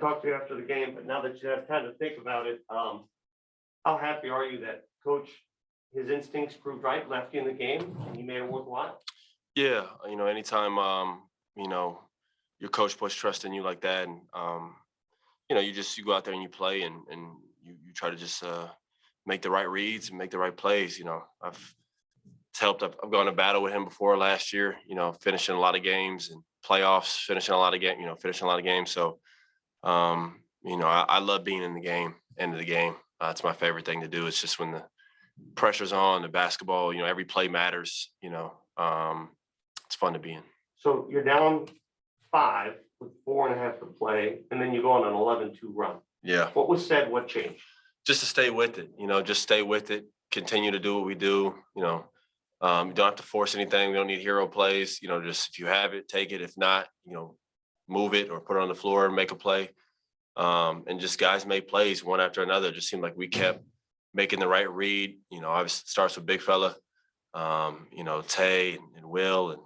talk to you after the game, but now that you have time to think about it, how happy are you that Coach, his instincts proved right, left you in the game, and he made it worthwhile? Yeah, anytime your coach puts trust in you like that, and you go out there and you play, and you try to just make the right reads and make the right plays. I've gone to battle with him before last year, finishing a lot of games and playoffs, finishing a lot of games. So I love being in the game, end of the game. It's my favorite thing to do. It's just when the pressure's on, the basketball, every play matters, it's fun to be in. So you're down 5 with 4.5 to play, and then you go on an 11-2 run. Yeah. What was said? What changed? Just to stay with it, just stay with it, continue to do what we do, you don't have to force anything. We don't need hero plays, just if you have it, take it. If not, move it or put it on the floor and make a play. And just guys made plays one after another. It just seemed like we kept making the right read. Obviously it starts with big fella, Tay and Will and,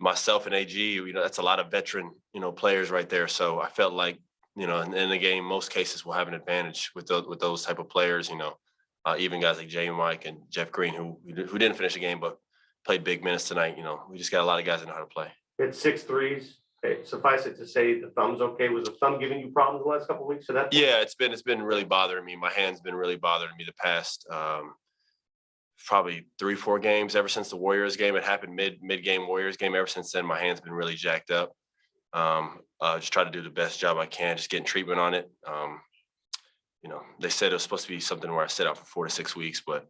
myself and AG, that's a lot of veteran, players right there. So I felt like, in the game, most cases we'll have an advantage with those type of players, even guys like Jay Mike and Jeff Green, who didn't finish the game, but played big minutes tonight. We just got a lot of guys that know how to play. Hit 6 threes. Okay, suffice it to say the thumb's okay. Was the thumb giving you problems the last couple of weeks? So that yeah, it's been really bothering me. My hand's been really bothering me the past probably 3-4 games ever since the Warriors game. It happened mid-game Warriors game. Ever since then, my hand's been really jacked up. Just try to do the best job I can, just getting treatment on it. They said it was supposed to be something where I sit out for 4 to 6 weeks, but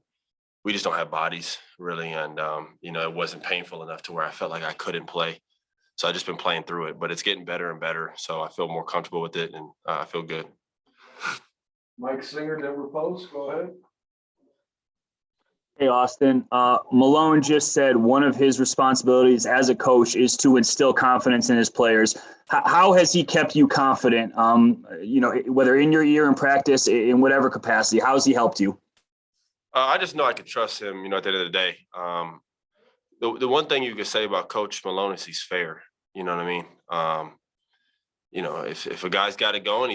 we just don't have bodies really. And, it wasn't painful enough to where I felt like I couldn't play. So I've just been playing through it, but it's getting better and better. So I feel more comfortable with it, and I feel good. Mike Singer, Denver Post, go ahead. Hey, Austin. Malone just said one of his responsibilities as a coach is to instill confidence in his players. How has he kept you confident, whether in your ear in practice, in whatever capacity? How has he helped you? I just know I can trust him, at the end of the day. The one thing you can say about Coach Malone is he's fair. You know what I mean? If a guy's got it going,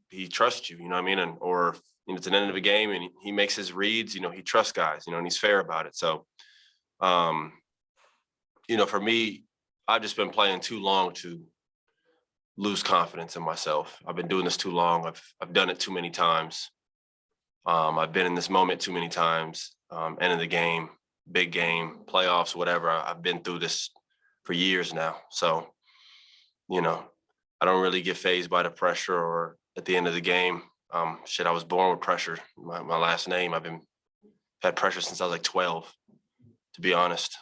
he trusts you, and or it's an end of a game and he makes his reads, he trusts guys, and he's fair about it. So, for me, I've just been playing too long to lose confidence in myself. I've been doing this too long. I've done it too many times. I've been in this moment too many times. End of the game, big game, playoffs, whatever. I've been through this for years now. So, I don't really get fazed by the pressure or at the end of the game. I was born with pressure. My last name, I've had pressure since I was like 12, to be honest.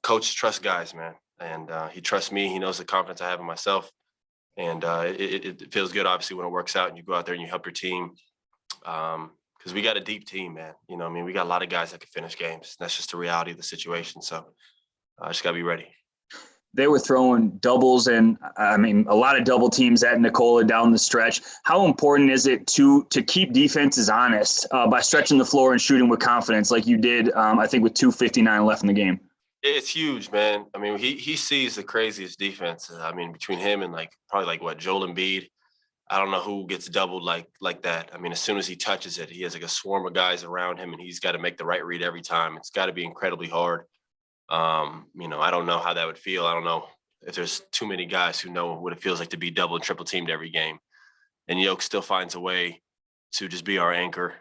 Coach trusts guys, man. And he trusts me. He knows the confidence I have in myself. And it feels good, obviously, when it works out and you go out there and you help your team. Because we got a deep team, man. We got a lot of guys that can finish games. That's just the reality of the situation. So I just got to be ready. They were throwing doubles and a lot of double teams at Nikola down the stretch. How important is it to keep defenses honest by stretching the floor and shooting with confidence like you did, I think, with 2:59 left in the game? It's huge, man. He sees the craziest defense. Between him and probably Joel Embiid, I don't know who gets doubled like that. As soon as he touches it, he has a swarm of guys around him, and he's got to make the right read every time. It's got to be incredibly hard. I don't know how that would feel. I don't know if there's too many guys who know what it feels like to be double and triple teamed every game. And Yoke still finds a way to just be our anchor.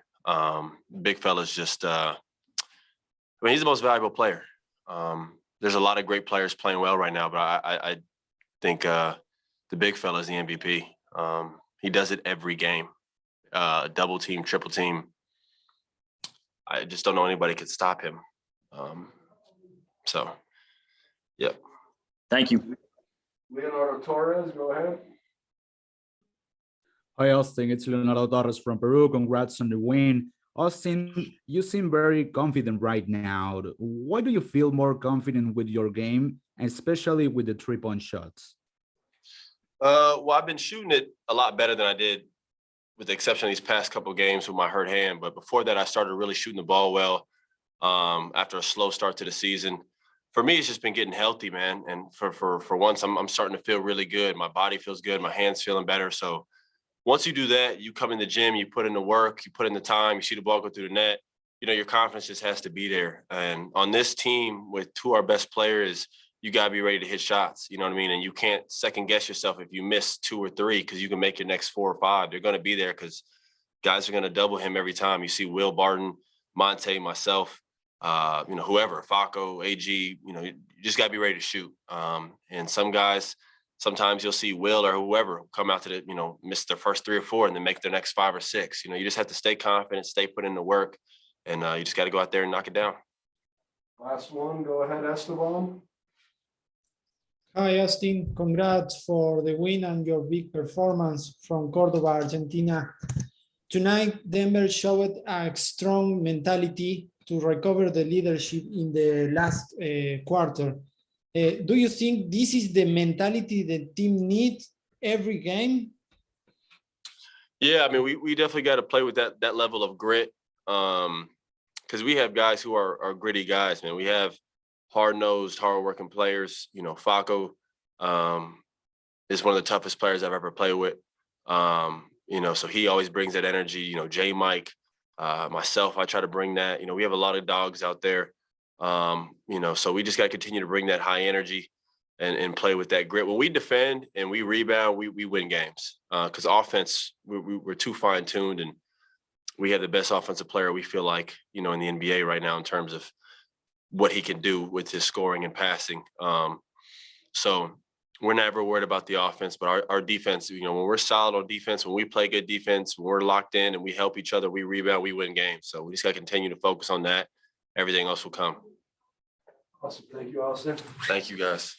Big fella's just, he's the most valuable player. There's a lot of great players playing well right now, but I think the big fella is the MVP. He does it every game. Double team, triple team. I just don't know anybody could stop him. So, yep. Thank you. Leonardo Torres, go ahead. Hi, Austin. It's Leonardo Torres from Peru. Congrats on the win. Austin, you seem very confident right now. Why do you feel more confident with your game, especially with the three-point shots? Well, I've been shooting it a lot better than I did, with the exception of these past couple of games with my hurt hand. But before that, I started really shooting the ball well after a slow start to the season. for me, it's just been getting healthy, man. And for once, I'm starting to feel really good. My body feels good. My hands feeling better. So once you do that, you come in the gym, you put in the work, you put in the time, you see the ball go through the net, you know, your confidence just has to be there. And on this team with two of our best players, you got to be ready to hit shots. You know what I mean? And you can't second guess yourself if you miss 2 or 3, because you can make your next 4 or 5. They're going to be there because guys are going to double him every time. You see Will Barton, Monte, myself, you know, whoever, Faco, AG, you know, you just got to be ready to shoot. And some guys, sometimes you'll see Will or whoever come out to the, you know, miss their first 3 or 4 and then make their next 5 or 6. You know, you just have to stay confident, stay put in the work, and you just got to go out there and knock it down. Last one, go ahead, Esteban. Hi, Austin. Congrats for the win and your big performance from Cordoba, Argentina. Tonight, Denver showed a strong mentality to recover the leadership in the last quarter. Do you think this is the mentality the team needs every game? Yeah, I mean, we definitely got to play with that level of grit, because we have guys who are gritty guys, man. We have hard-nosed, hard-working players. You know, Faco is one of the toughest players I've ever played with. You know, so he always brings that energy. You know, J. Mike, myself, I try to bring that. You know, we have a lot of dogs out there. You know, so we just got to continue to bring that high energy and play with that grit. When we defend and we rebound, we win games. Because offense, we're too fine-tuned, and we have the best offensive player, we feel like, you know, in the NBA right now in terms of what he can do with his scoring and passing. So we're never worried about the offense, but our defense, you know, when we're solid on defense, when we play good defense, when we're locked in and we help each other, we rebound, we win games. So we just got to continue to focus on that. Everything else will come. Awesome. Thank you, Austin. Thank you, guys.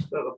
So,